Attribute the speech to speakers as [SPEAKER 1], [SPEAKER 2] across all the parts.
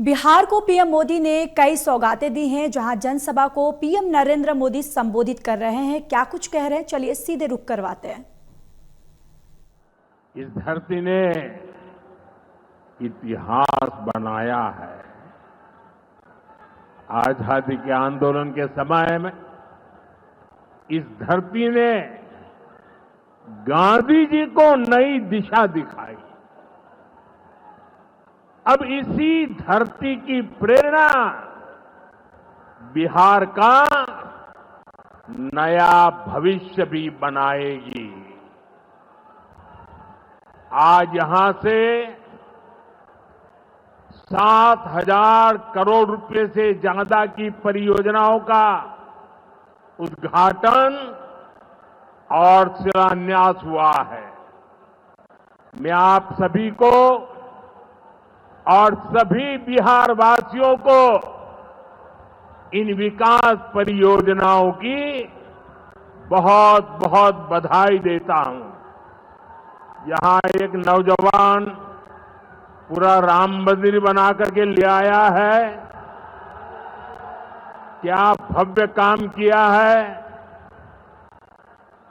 [SPEAKER 1] बिहार को पीएम मोदी ने कई सौगातें दी हैं। जहां जनसभा को पीएम नरेंद्र मोदी संबोधित कर रहे हैं, क्या कुछ कह रहे हैं, चलिए सीधे रुख करवाते हैं।
[SPEAKER 2] इस धरती ने इतिहास बनाया है। आजादी के आंदोलन के समय में इस धरती ने गांधी जी को नई दिशा दिखाई। अब इसी धरती की प्रेरणा बिहार का नया भविष्य भी बनाएगी। आज यहां से 7,000 करोड़ रुपए से ज्यादा की परियोजनाओं का उद्घाटन और शिलान्यास हुआ है। मैं आप सभी को और सभी बिहार वासियों को इन विकास परियोजनाओं की बहुत बहुत बधाई देता हूं। यहां एक नौजवान पूरा राम मंदिर बना करके ले आया है। क्या भव्य काम किया है।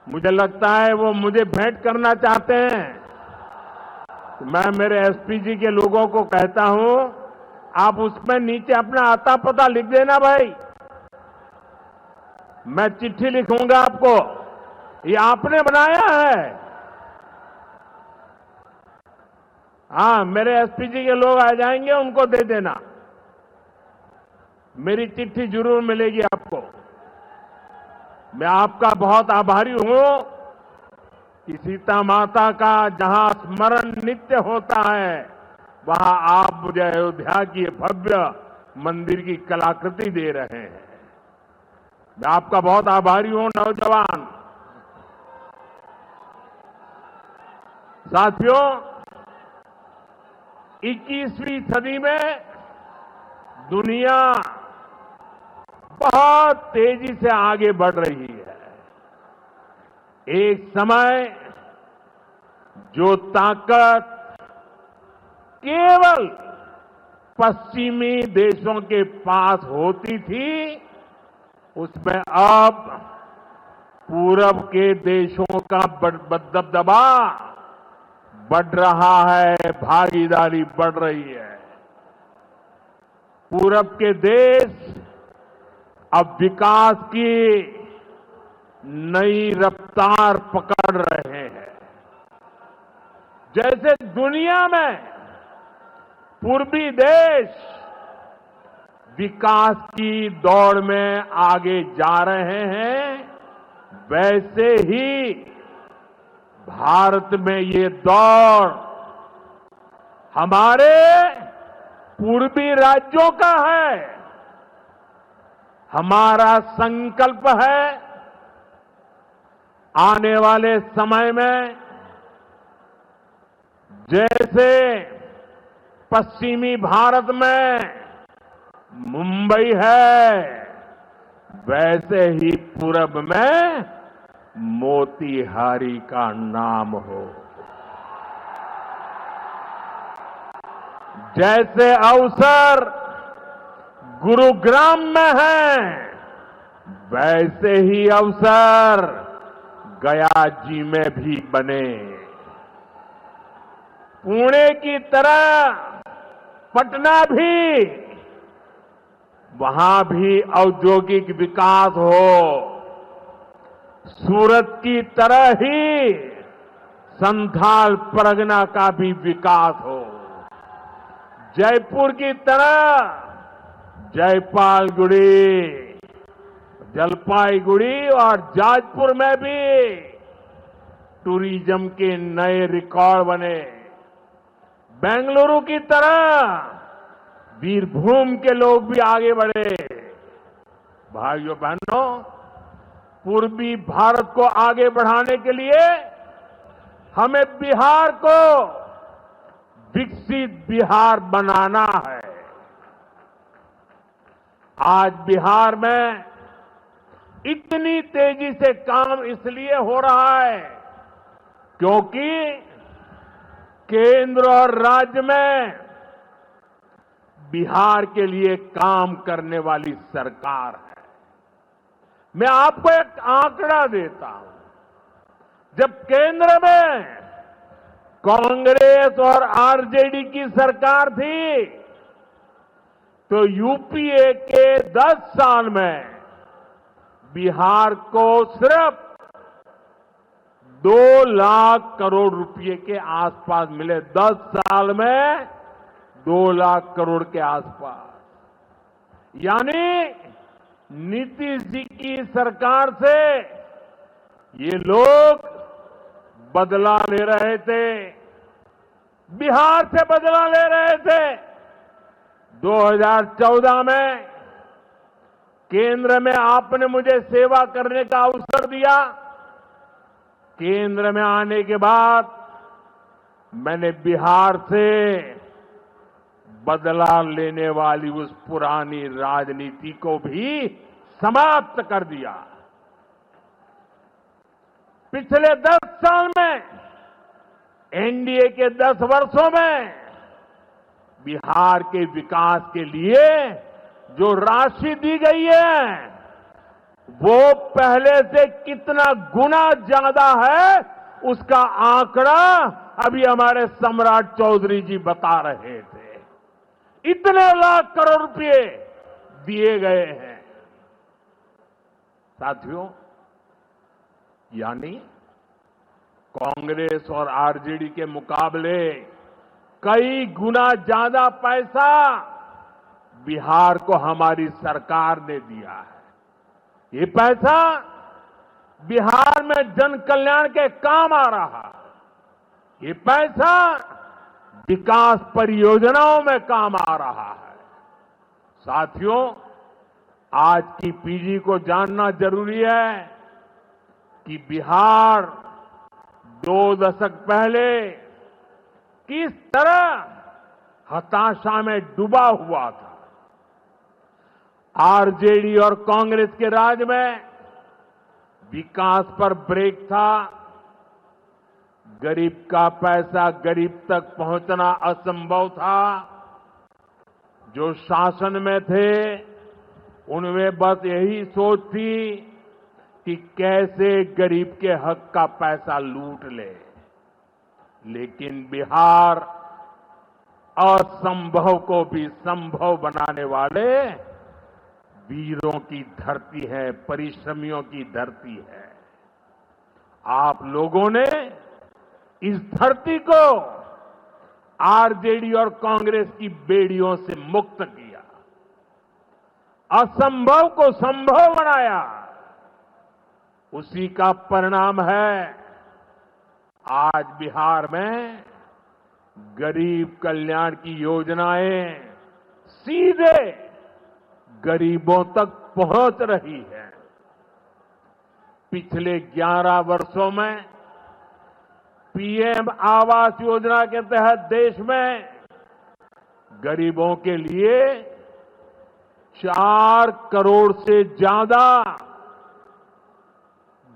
[SPEAKER 2] मुझे लगता है वो मुझे भेंट करना चाहते हैं। तो मैं मेरे एसपीजी के लोगों को कहता हूं, आप उसमें नीचे अपना आता पता लिख देना भाई। मैं चिट्ठी लिखूंगा आपको। ये आपने बनाया है। हाँ, मेरे एसपीजी के लोग आ जाएंगे, उनको दे देना। मेरी चिट्ठी जरूर मिलेगी आपको। मैं आपका बहुत आभारी हूं कि सीता माता का जहां स्मरण नित्य होता है, वहां आप मुझे अयोध्या की भव्य मंदिर की कलाकृति दे रहे हैं। मैं आपका बहुत आभारी हूं नौजवान साथियों। 21वीं सदी में दुनिया बहुत तेजी से आगे बढ़ रही है। एक समय जो ताकत केवल पश्चिमी देशों के पास होती थी, उसमें अब पूरब के देशों का दबदबा बढ़ रहा है, भागीदारी बढ़ रही है। पूरब के देश अब विकास की नई रफ्तार पकड़ रहे हैं। जैसे दुनिया में पूर्वी देश विकास की दौड़ में आगे जा रहे हैं, वैसे ही भारत में ये दौड़ हमारे पूर्वी राज्यों का है। हमारा संकल्प है आने वाले समय में जैसे पश्चिमी भारत में मुंबई है, वैसे ही पूरब में मोतीहारी का नाम हो। जैसे अवसर गुरुग्राम में है, वैसे ही अवसर गया जी में भी बने। पुणे की तरह पटना भी, वहां भी औद्योगिक विकास हो। सूरत की तरह ही संथाल परगना का भी विकास हो। जयपुर की तरह जयपालगुड़ी, जलपाईगुड़ी और जाजपुर में भी टूरिज्म के नए रिकॉर्ड बने। बेंगलुरु की तरह बीरभूम के लोग भी आगे बढ़े। भाइयों बहनों, पूर्वी भारत को आगे बढ़ाने के लिए हमें बिहार को विकसित बिहार बनाना है। आज बिहार में इतनी तेजी से काम इसलिए हो रहा है क्योंकि केंद्र और राज्य में बिहार के लिए काम करने वाली सरकार है। मैं आपको एक आंकड़ा देता हूं। जब केंद्र में कांग्रेस और आरजेडी की सरकार थी, तो यूपीए के 10 साल में बिहार को सिर्फ 2 लाख करोड़ रुपए के आसपास मिले। 10 साल में 2 लाख करोड़ के आसपास। यानी नीतीश जी की सरकार से ये लोग बदला ले रहे थे, बिहार से बदला ले रहे थे। 2014 में केंद्र में आपने मुझे सेवा करने का अवसर दिया। केंद्र में आने के बाद मैंने बिहार से बदला लेने वाली उस पुरानी राजनीति को भी समाप्त कर दिया। पिछले 10 साल में, एनडीए के 10 वर्षों में बिहार के विकास के लिए जो राशि दी गई है, वो पहले से कितना गुना ज्यादा है, उसका आंकड़ा अभी हमारे सम्राट चौधरी जी बता रहे थे। इतने लाख करोड़ रुपए दिए गए हैं साथियों। यानी कांग्रेस और आरजेडी के मुकाबले कई गुना ज्यादा पैसा बिहार को हमारी सरकार ने दिया है। ये पैसा बिहार में जन कल्याण के काम आ रहा है। ये पैसा विकास परियोजनाओं में काम आ रहा है। साथियों, आज की पीढ़ी को जानना जरूरी है कि बिहार 2 दशक पहले किस तरह हताशा में डूबा हुआ था। आरजेडी और कांग्रेस के राज में विकास पर ब्रेक था। गरीब का पैसा गरीब तक पहुंचना असंभव था। जो शासन में थे, उनमें बस यही सोच थी कि कैसे गरीब के हक का पैसा लूट ले। लेकिन बिहार असंभव को भी संभव बनाने वाले वीरों की धरती है, परिश्रमियों की धरती है। आप लोगों ने इस धरती को आरजेडी और कांग्रेस की बेड़ियों से मुक्त किया, असंभव को संभव बनाया। उसी का परिणाम है आज बिहार में गरीब कल्याण की योजनाएं सीधे गरीबों तक पहुंच रही है। पिछले 11 वर्षों में पीएम आवास योजना के तहत देश में गरीबों के लिए 4 करोड़ से ज्यादा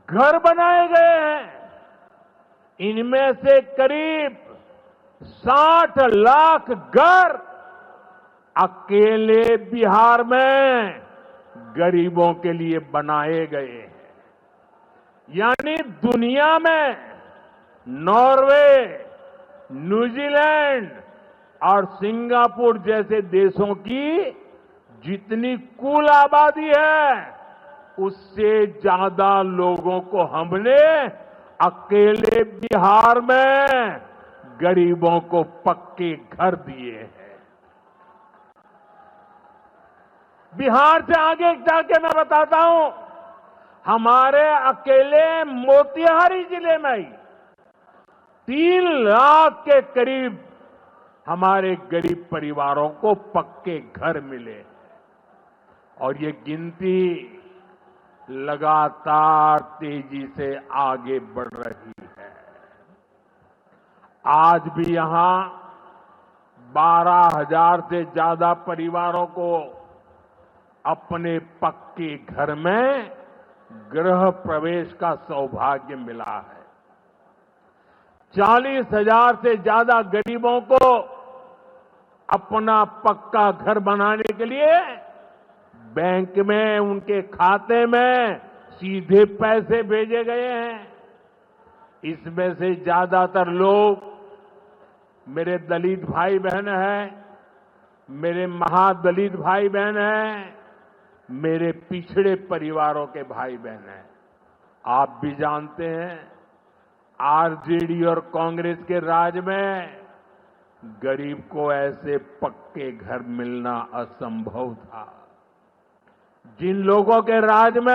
[SPEAKER 2] घर बनाए गए हैं। इनमें से करीब 60 लाख घर अकेले बिहार में गरीबों के लिए बनाए गए हैं। यानी दुनिया में नॉर्वे, न्यूजीलैंड और सिंगापुर जैसे देशों की जितनी कुल आबादी है, उससे ज्यादा लोगों को हमने अकेले बिहार में गरीबों को पक्के घर दिए हैं। बिहार से आगे जाके मैं बताता हूं, हमारे अकेले मोतिहारी जिले में ही 3 लाख के करीब हमारे गरीब परिवारों को पक्के घर मिले। और ये गिनती लगातार तेजी से आगे बढ़ रही है। आज भी यहां 12,000 से ज्यादा परिवारों को अपने पक्के घर में गृह प्रवेश का सौभाग्य मिला है। 40,000 से ज्यादा गरीबों को अपना पक्का घर बनाने के लिए बैंक में उनके खाते में सीधे पैसे भेजे गए हैं। इसमें से ज्यादातर लोग मेरे दलित भाई बहन हैं, मेरे महादलित भाई बहन हैं, मेरे पिछड़े परिवारों के भाई बहन हैं। आप भी जानते हैं, आरजेडी और कांग्रेस के राज में गरीब को ऐसे पक्के घर मिलना असंभव था। जिन लोगों के राज में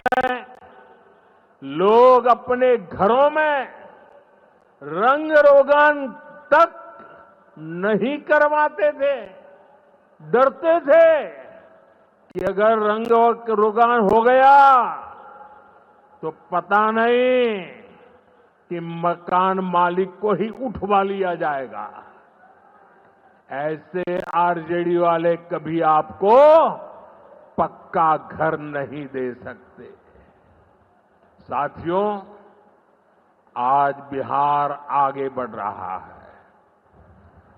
[SPEAKER 2] लोग अपने घरों में रंग रोगन तक नहीं करवाते थे, डरते थे कि अगर रंग रोगन हो गया तो पता नहीं कि मकान मालिक को ही उठवा लिया जाएगा। ऐसे आरजेडी वाले कभी आपको पक्का घर नहीं दे सकते। साथियों, आज बिहार आगे बढ़ रहा है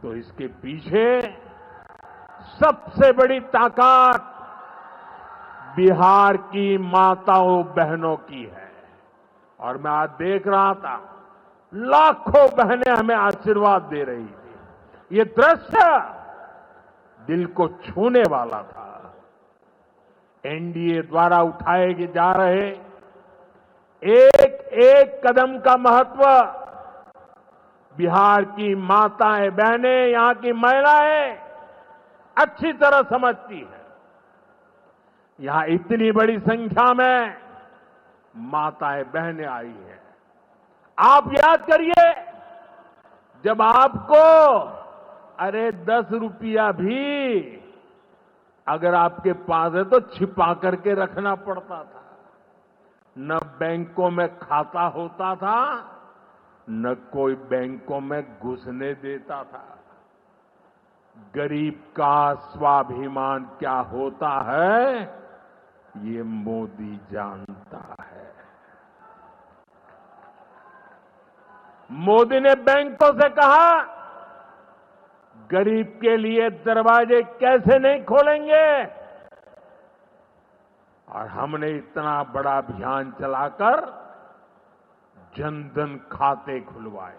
[SPEAKER 2] तो इसके पीछे सबसे बड़ी ताकत बिहार की माताओं बहनों की है। और मैं आज देख रहा था, लाखों बहनें हमें आशीर्वाद दे रही थी। ये दृश्य दिल को छूने वाला था। एनडीए द्वारा उठाए जा रहे एक एक कदम का महत्व बिहार की माताएं बहनें, यहां की महिलाएं अच्छी तरह समझती है। यहां इतनी बड़ी संख्या में माताएं बहनें आई हैं। आप याद करिए, जब आपको 10 रुपया भी अगर आपके पास है तो छिपा करके रखना पड़ता था। न बैंकों में खाता होता था, न कोई बैंकों में घुसने देता था। गरीब का स्वाभिमान क्या होता है, ये मोदी जानता है। मोदी ने बैंकों से कहा, गरीब के लिए दरवाजे कैसे नहीं खोलेंगे, और हमने इतना बड़ा अभियान चलाकर जनधन खाते खुलवाए।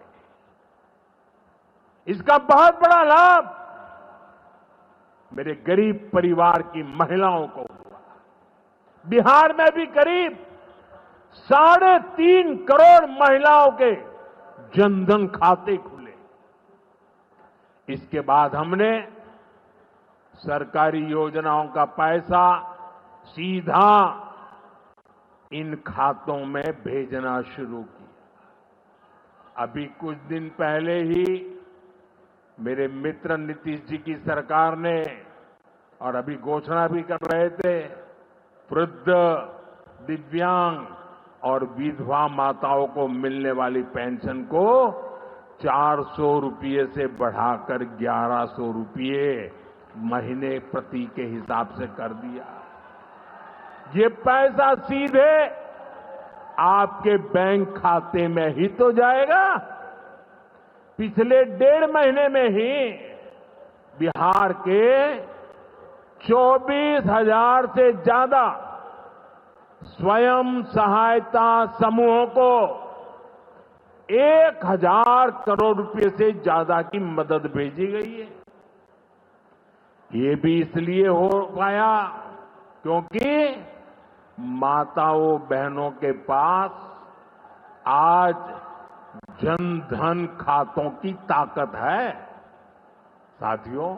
[SPEAKER 2] इसका बहुत बड़ा लाभ मेरे गरीब परिवार की महिलाओं को हुआ। बिहार में भी करीब 3.5 करोड़ महिलाओं के जनधन खाते खुले। इसके बाद हमने सरकारी योजनाओं का पैसा सीधा इन खातों में भेजना शुरू किया। अभी कुछ दिन पहले ही मेरे मित्र नीतीश जी की सरकार ने, और अभी घोषणा भी कर रहे थे, वृद्ध, दिव्यांग और विधवा माताओं को मिलने वाली पेंशन को 400 रुपये से बढ़ाकर 1100 रुपये महीने प्रति के हिसाब से कर दिया। ये पैसा सीधे आपके बैंक खाते में ही तो जाएगा। पिछले 1.5 महीने में ही बिहार के 24,000 से ज्यादा स्वयं सहायता समूहों को 1,000 करोड़ रुपए से ज्यादा की मदद भेजी गई है। ये भी इसलिए हो पाया क्योंकि माताओं बहनों के पास आज जनधन खातों की ताकत है। साथियों,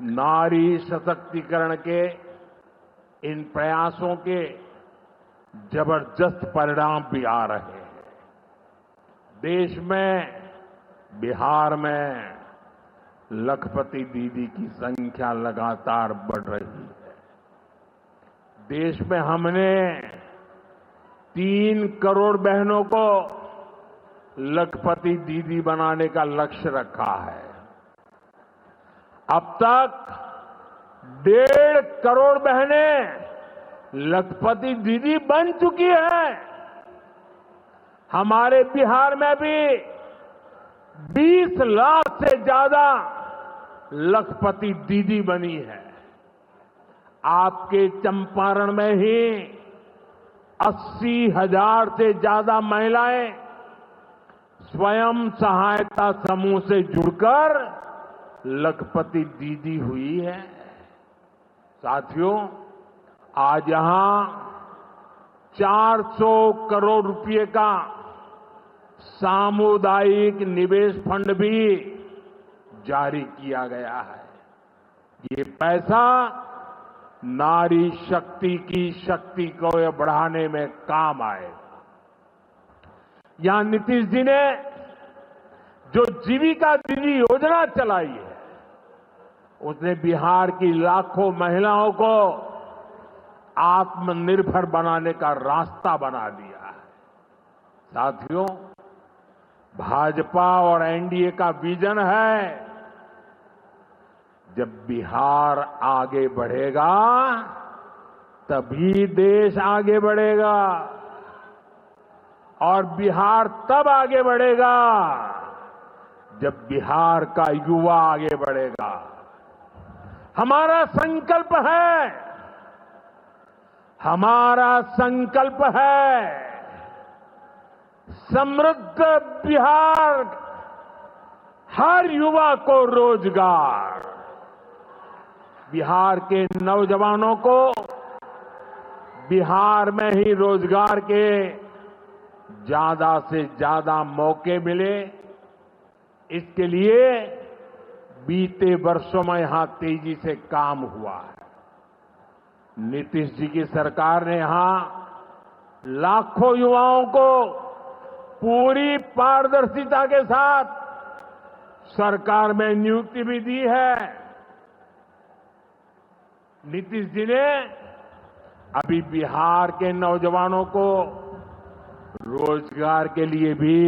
[SPEAKER 2] नारी सशक्तिकरण के इन प्रयासों के जबरदस्त परिणाम भी आ रहे हैं। देश में, बिहार में लखपति दीदी की संख्या लगातार बढ़ रही है। देश में हमने 3 करोड़ बहनों को लखपति दीदी बनाने का लक्ष्य रखा है। अब तक 1.5 करोड़ बहनें लखपति दीदी बन चुकी हैं। हमारे बिहार में भी 20 लाख से ज्यादा लखपति दीदी बनी है। आपके चंपारण में ही 80,000 से ज्यादा महिलाएं स्वयं सहायता समूह से जुड़कर लखपति दीदी हुई है। साथियों, आज यहां 400 करोड़ रुपए का सामुदायिक निवेश फंड भी जारी किया गया है। ये पैसा नारी शक्ति की शक्ति को बढ़ाने में काम आएगा। यहां नीतीश जी ने जो जीविका दीदी योजना चलाई है, उसने बिहार की लाखों महिलाओं को आत्मनिर्भर बनाने का रास्ता बना दिया है। साथियों, भाजपा और एनडीए का विजन है, जब बिहार आगे बढ़ेगा तभी देश आगे बढ़ेगा, और बिहार तब आगे बढ़ेगा जब बिहार का युवा आगे बढ़ेगा। हमारा संकल्प है समृद्ध बिहार, हर युवा को रोजगार, बिहार के नौजवानों को बिहार में ही रोजगार के ज्यादा से ज्यादा मौके मिले। इसके लिए बीते वर्षों में यहां तेजी से काम हुआ है। नीतीश जी की सरकार ने यहां लाखों युवाओं को पूरी पारदर्शिता के साथ सरकार में नियुक्ति भी दी है। नीतीश जी ने अभी बिहार के नौजवानों को रोजगार के लिए भी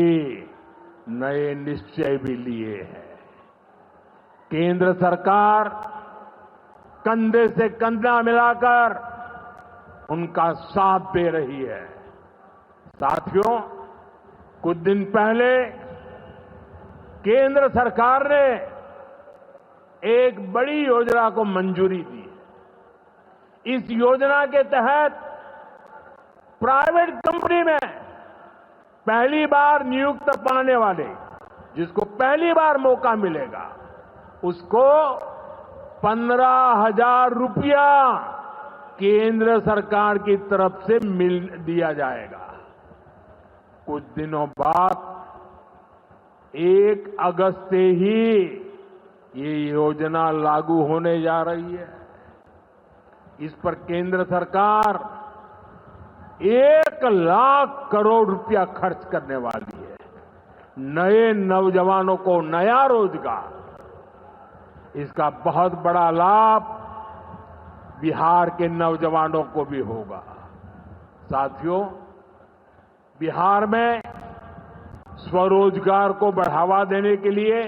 [SPEAKER 2] नए निश्चय भी लिए हैं। केंद्र सरकार कंधे से कंधा मिलाकर उनका साथ दे रही है। साथियों, कुछ दिन पहले केंद्र सरकार ने एक बड़ी योजना को मंजूरी दी। इस योजना के तहत प्राइवेट कंपनी में पहली बार नियुक्त पाने वाले, जिसको पहली बार मौका मिलेगा, उसको 15,000 रुपया केंद्र सरकार की तरफ से दिया जाएगा। कुछ दिनों बाद 1 अगस्त से ही ये योजना लागू होने जा रही है। इस पर केंद्र सरकार 1 लाख करोड़ रुपया खर्च करने वाली है। नए नौजवानों को नया रोजगार, इसका बहुत बड़ा लाभ बिहार के नौजवानों को भी होगा। साथियों, बिहार में स्वरोजगार को बढ़ावा देने के लिए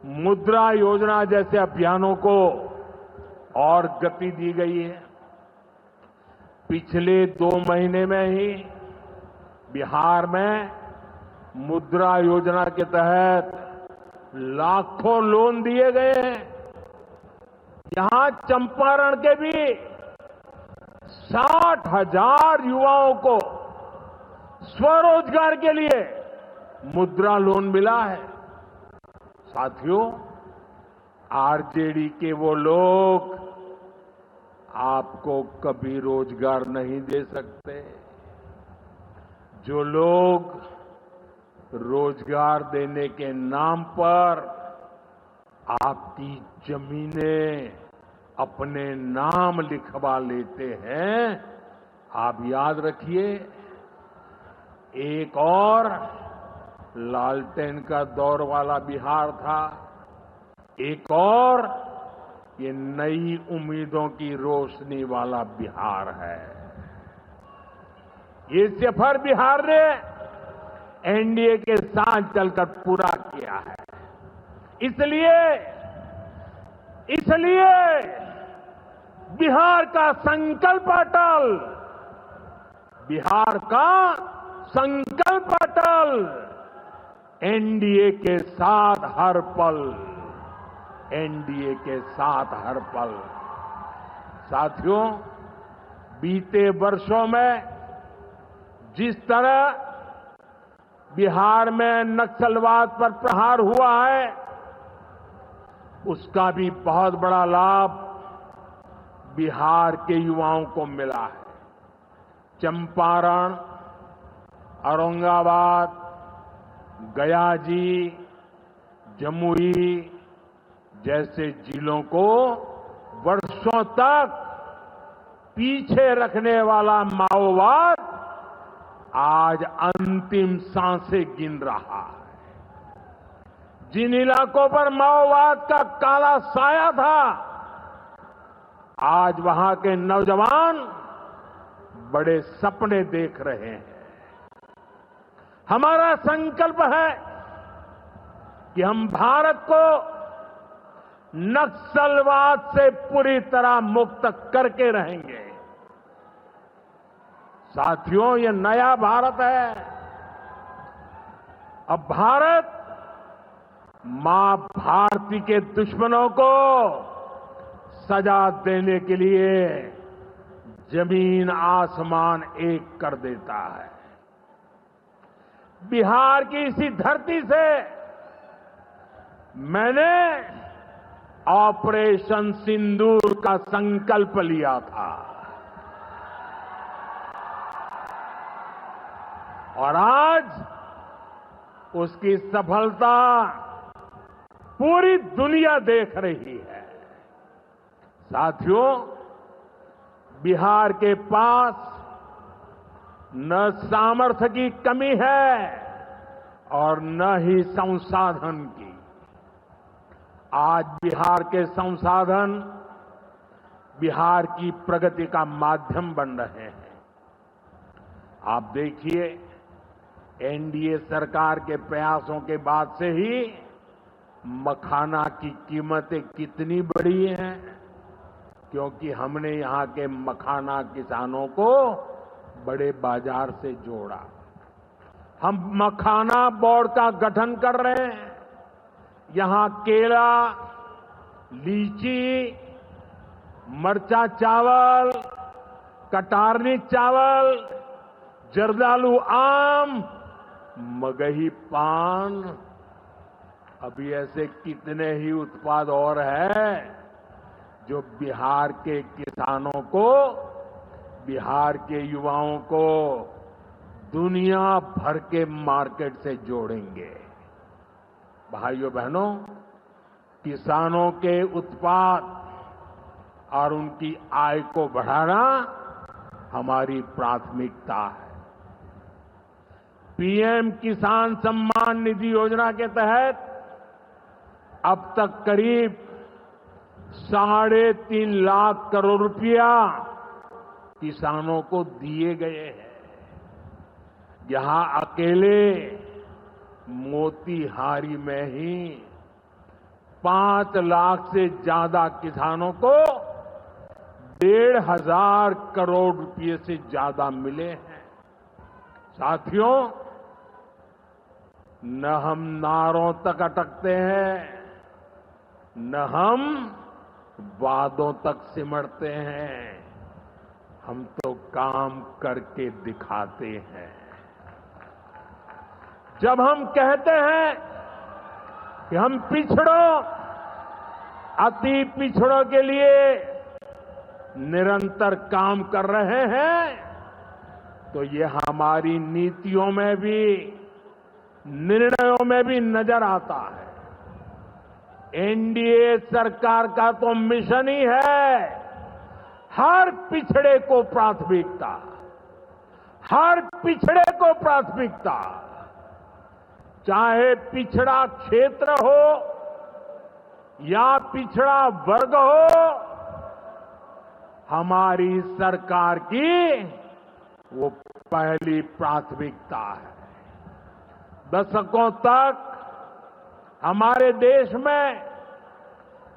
[SPEAKER 2] मुद्रा योजना जैसे अभियानों को और गति दी गई है। पिछले 2 महीने में ही बिहार में मुद्रा योजना के तहत लाखों लोन दिए गए हैं। यहां चंपारण के भी 60,000 युवाओं को स्वरोजगार के लिए मुद्रा लोन मिला है। साथियों, आरजेडी के वो लोग आपको कभी रोजगार नहीं दे सकते। जो लोग रोजगार देने के नाम पर आपकी जमीनें अपने नाम लिखवा लेते हैं, आप याद रखिए, एक और लालटेन का दौर वाला बिहार था, एक और ये नई उम्मीदों की रोशनी वाला बिहार है। ये सफर बिहार ने एनडीए के साथ चलकर पूरा किया है। इसलिए बिहार का संकल्प अटल, बिहार का संकल्प अटल, एनडीए के साथ हर पल, एनडीए के साथ हर पल। साथियों, बीते वर्षों में जिस तरह बिहार में नक्सलवाद पर प्रहार हुआ है, उसका भी बहुत बड़ा लाभ बिहार के युवाओं को मिला है। चंपारण, औरंगाबाद, गया जी, जमुई जैसे जिलों को वर्षों तक पीछे रखने वाला माओवाद आज अंतिम सांसें गिन रहा है। जिन इलाकों पर माओवाद का काला साया था, आज वहां के नौजवान बड़े सपने देख रहे हैं। हमारा संकल्प है कि हम भारत को नक्सलवाद से पूरी तरह मुक्त करके रहेंगे। साथियों, ये नया भारत है। अब भारत मां भारती के दुश्मनों को सजा देने के लिए जमीन आसमान एक कर देता है। बिहार की इसी धरती से मैंने ऑपरेशन सिंदूर का संकल्प लिया था और आज उसकी सफलता पूरी दुनिया देख रही है। साथियों, बिहार के पास न सामर्थ्य की कमी है और न ही संसाधन की। आज बिहार के संसाधन बिहार की प्रगति का माध्यम बन रहे हैं। आप देखिए, एनडीए सरकार के प्रयासों के बाद से ही मखाना की कीमतें कितनी बढ़ी हैं, क्योंकि हमने यहां के मखाना किसानों को बड़े बाजार से जोड़ा। हम मखाना बोर्ड का गठन कर रहे हैं। यहां केला, लीची, मरचा चावल, कटारनी चावल, जर्दालू आम, मगही पान, अभी ऐसे कितने ही उत्पाद और हैं जो बिहार के किसानों को, बिहार के युवाओं को दुनिया भर के मार्केट से जोड़ेंगे। भाइयों बहनों, किसानों के उत्पाद और उनकी आय को बढ़ाना हमारी प्राथमिकता है। पीएम किसान सम्मान निधि योजना के तहत अब तक करीब 3.5 लाख करोड़ रुपया किसानों को दिए गए हैं। यहां अकेले मोतीहारी में ही 5 लाख से ज्यादा किसानों को 1,500 करोड़ रुपए से ज्यादा मिले हैं। साथियों, न हम नारों तक अटकते हैं, न हम वादों तक सिमटते हैं, हम तो काम करके दिखाते हैं। जब हम कहते हैं कि हम पिछड़ों, अति पिछड़ों के लिए निरंतर काम कर रहे हैं, तो ये हमारी नीतियों में भी, निर्णयों में भी नजर आता है। एनडीए सरकार का तो मिशन ही है हर पिछड़े को प्राथमिकता, हर पिछड़े को प्राथमिकता, चाहे पिछड़ा क्षेत्र हो या पिछड़ा वर्ग हो, हमारी सरकार की वो पहली प्राथमिकता है। दशकों तक हमारे देश में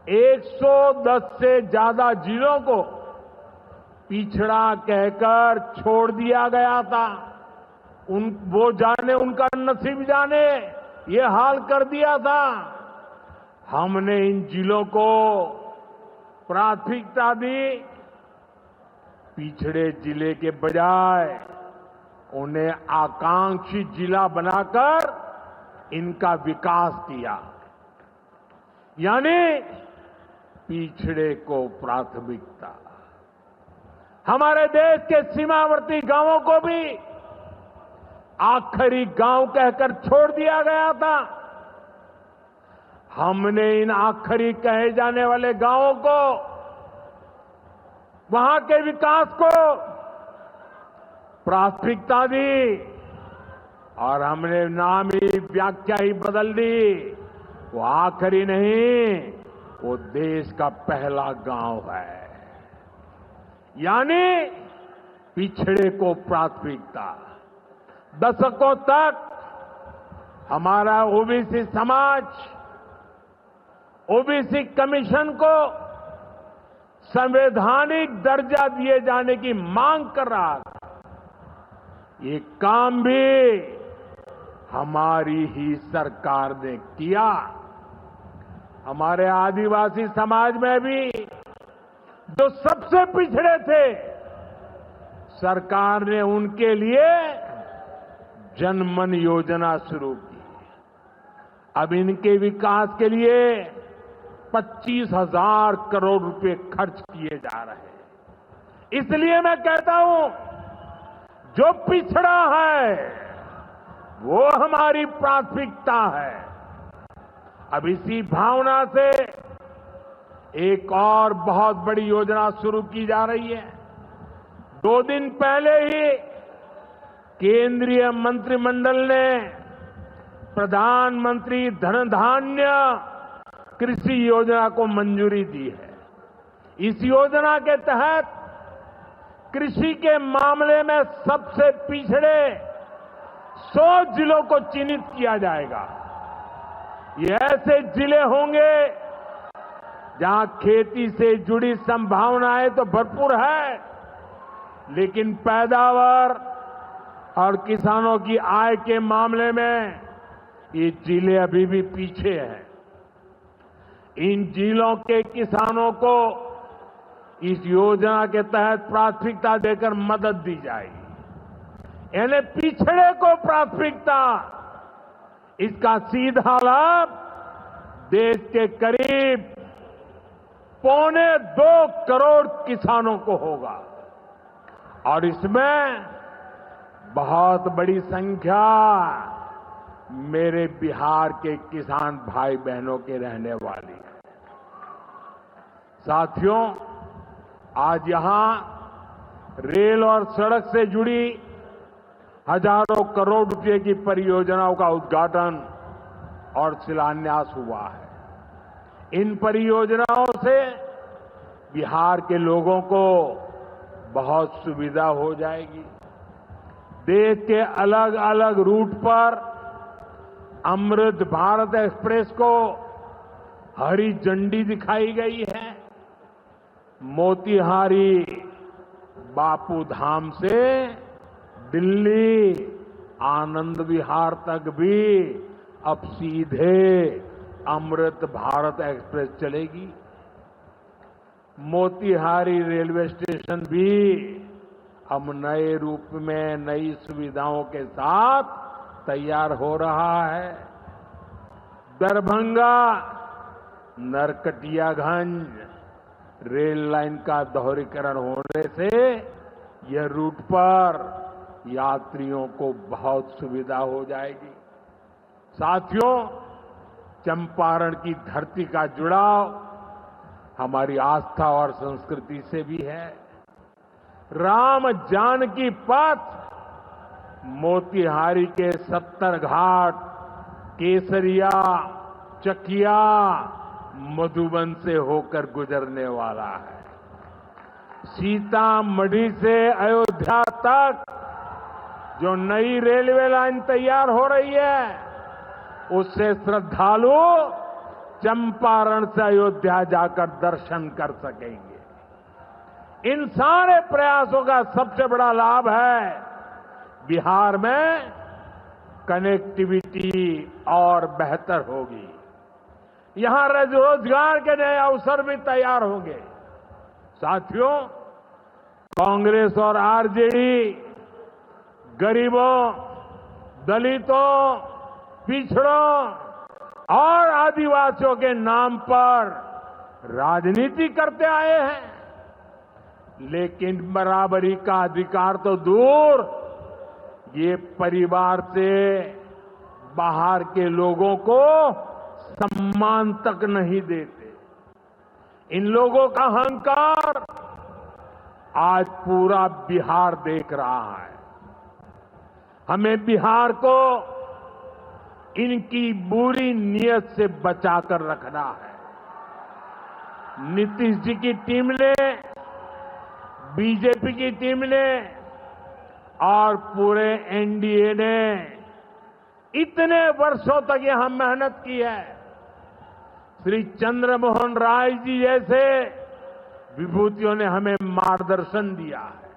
[SPEAKER 2] 110 से ज्यादा जिलों को पिछड़ा कहकर छोड़ दिया गया था। वो जाने, उनका नसीब जाने, ये हाल कर दिया था। हमने इन जिलों को प्राथमिकता दी, पिछड़े जिले के बजाय उन्हें आकांक्षी जिला बनाकर इनका विकास किया, यानी पिछड़े को प्राथमिकता। हमारे देश के सीमावर्ती गांवों को भी आखिरी गांव कहकर छोड़ दिया गया था। हमने इन आखिरी कहे जाने वाले गांवों को, वहां के विकास को प्राथमिकता दी और हमने नाम ही, व्याख्या ही बदल दी। वो आखिरी नहीं, वो देश का पहला गांव है, यानी पिछड़े को प्राथमिकता। दशकों तक हमारा ओबीसी समाज ओबीसी कमीशन को संवैधानिक दर्जा दिए जाने की मांग कर रहा था। ये काम भी हमारी ही सरकार ने किया। हमारे आदिवासी समाज में भी जो सबसे पिछड़े थे, सरकार ने उनके लिए जनमन योजना शुरू की। अब इनके विकास के लिए 25,000 करोड़ रुपए खर्च किए जा रहे हैं। इसलिए मैं कहता हूं, जो पिछड़ा है वो हमारी प्राथमिकता है। अब इसी भावना से एक और बहुत बड़ी योजना शुरू की जा रही है। 2 दिन पहले ही केंद्रीय मंत्रिमंडल ने प्रधानमंत्री धन धान्य कृषि योजना को मंजूरी दी है। इस योजना के तहत कृषि के मामले में सबसे पिछड़े 100 जिलों को चिन्हित किया जाएगा। ये ऐसे जिले होंगे जहां खेती से जुड़ी संभावनाएं तो भरपूर है, लेकिन पैदावार और किसानों की आय के मामले में ये जिले अभी भी पीछे हैं। इन जिलों के किसानों को इस योजना के तहत प्राथमिकता देकर मदद दी जाएगी। यानी पिछड़े को प्राथमिकता। इसका सीधा लाभ देश के करीब 2.25 करोड़ किसानों को होगा और इसमें बहुत बड़ी संख्या मेरे बिहार के किसान भाई बहनों के रहने वाली है। साथियों, आज यहां रेल और सड़क से जुड़ी हजारों करोड़ रुपए की परियोजनाओं का उद्घाटन और शिलान्यास हुआ है। इन परियोजनाओं से बिहार के लोगों को बहुत सुविधा हो जाएगी। देश के अलग अलग रूट पर अमृत भारत एक्सप्रेस को हरी झंडी दिखाई गई है। मोतिहारी बापू धाम से दिल्ली आनंद विहार तक भी अब सीधे अमृत भारत एक्सप्रेस चलेगी। मोतिहारी रेलवे स्टेशन भी अब नए रूप में नई सुविधाओं के साथ तैयार हो रहा है। दरभंगा नरकटियागंज रेल लाइन का दोहरीकरण होने से यह रूट पर यात्रियों को बहुत सुविधा हो जाएगी। साथियों, चंपारण की धरती का जुड़ाव हमारी आस्था और संस्कृति से भी है। राम जानकी पथ मोतिहारी के 70 घाट, केसरिया, चकिया, मधुबन से होकर गुजरने वाला है। सीतामढ़ी से अयोध्या तक जो नई रेलवे लाइन तैयार हो रही है, उससे श्रद्धालु चंपारण से अयोध्या जाकर दर्शन कर सकेंगे। इन सारे प्रयासों का सबसे बड़ा लाभ है बिहार में कनेक्टिविटी और बेहतर होगी। यहां रोजगार के नए अवसर भी तैयार होंगे। साथियों, कांग्रेस और आरजेडी गरीबों, दलितों, पिछड़ों और आदिवासियों के नाम पर राजनीति करते आए हैं, लेकिन बराबरी का अधिकार तो दूर, ये परिवार से बाहर के लोगों को सम्मान तक नहीं देते। इन लोगों का अहंकार आज पूरा बिहार देख रहा है। हमें बिहार को इनकी बुरी नीयत से बचाकर रखना है। नीतीश जी की टीम ने, बीजेपी की टीम ने और पूरे एनडीए ने इतने वर्षों तक यहां मेहनत की है। श्री चंद्रमोहन राय जी जैसे विभूतियों ने हमें मार्गदर्शन दिया है।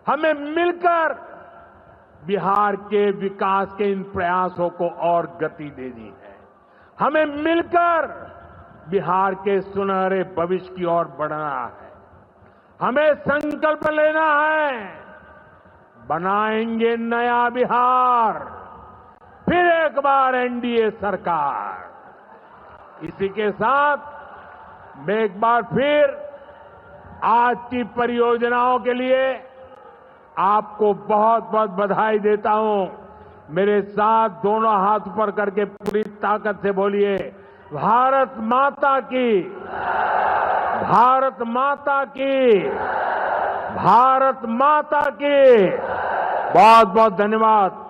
[SPEAKER 2] हमें मिलकर बिहार के विकास के इन प्रयासों को और गति देनी है। हमें मिलकर बिहार के सुनहरे भविष्य की ओर बढ़ना है। हमें संकल्प लेना है, बनाएंगे नया बिहार, फिर एक बार एनडीए सरकार। इसी के साथ मैं एक बार फिर आज की परियोजनाओं के लिए आपको बहुत बहुत बधाई देता हूं। मेरे साथ दोनों हाथ ऊपर करके पूरी ताकत से बोलिए, भारत माता की, भारत माता की, भारत माता की। बहुत बहुत धन्यवाद।